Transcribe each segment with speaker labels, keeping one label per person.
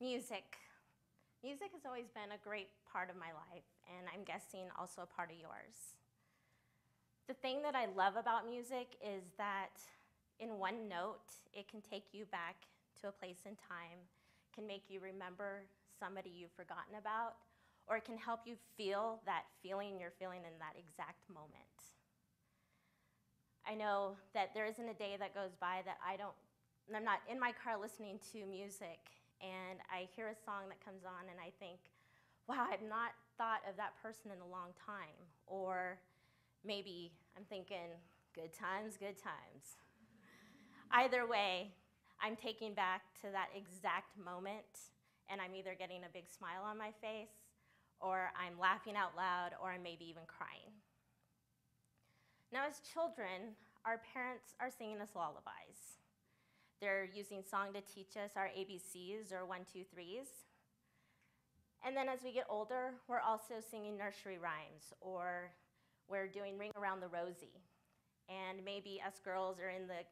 Speaker 1: Music. Music has always been a great part of my life, and I'm guessing also a part of yours. The thing that I love about music is that in one note, it can take you back to a place in time, can make you remember somebody you've forgotten about, or it can help you feel that feeling you're feeling in that exact moment. I know that there isn't a day that goes by that I'm not in my car listening to music and I hear a song that comes on and I think, wow, I've not thought of that person in a long time. Or maybe I'm thinking, good times, good times. Either way, I'm taking back to that exact moment and I'm either getting a big smile on my face or I'm laughing out loud or I'm maybe even crying. Now as children, our parents are singing us lullabies. They're using song to teach us our ABCs or 1, 2, 3s. And then as we get older, we're also singing nursery rhymes, or we're doing Ring Around the Rosie. And maybe us girls are in the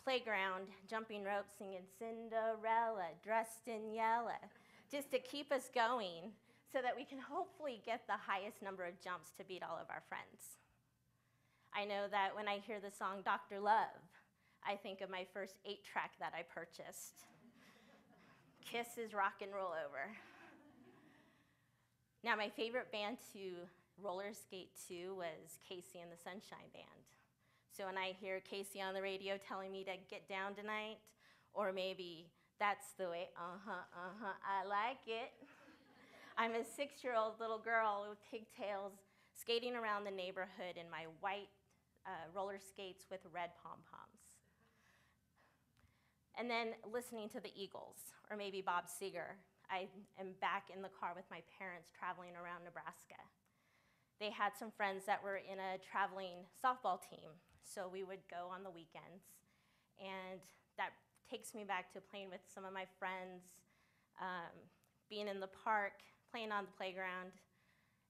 Speaker 1: playground jumping rope singing Cinderella dressed in yellow, just to keep us going so that we can hopefully get the highest number of jumps to beat all of our friends. I know that when I hear the song Dr. Love, I think of my first 8-track that I purchased. Kiss is rock and roll over. Now, my favorite band to roller skate to was Casey and the Sunshine Band. So when I hear Casey on the radio telling me to get down tonight, or maybe that's the way, I like it. I'm a 6-year-old little girl with pigtails skating around the neighborhood in my white roller skates with red pom-poms. And then listening to the Eagles, or maybe Bob Seger. I am back in the car with my parents traveling around Nebraska. They had some friends that were in a traveling softball team, so we would go on the weekends. And that takes me back to playing with some of my friends, being in the park, playing on the playground.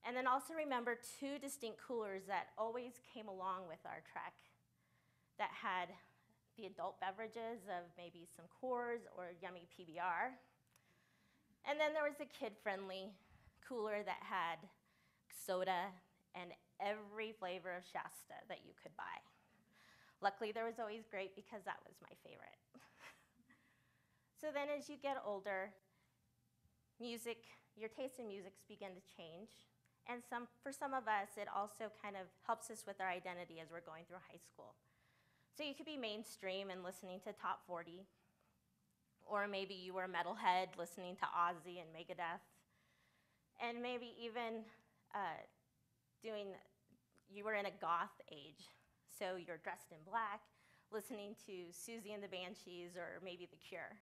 Speaker 1: And then also remember 2 distinct coolers that always came along with our trek that had the adult beverages of maybe some Coors or yummy PBR. And then there was a kid-friendly cooler that had soda and every flavor of Shasta that you could buy. Luckily, there was always grape because that was my favorite. So then as you get older, your taste in music begin to change. And for some of us, it also kind of helps us with our identity as we're going through high school. So you could be mainstream and listening to Top 40, or maybe you were a metalhead listening to Ozzy and Megadeth, and maybe even you were in a goth age, so you're dressed in black, listening to Susie and the Banshees or maybe The Cure.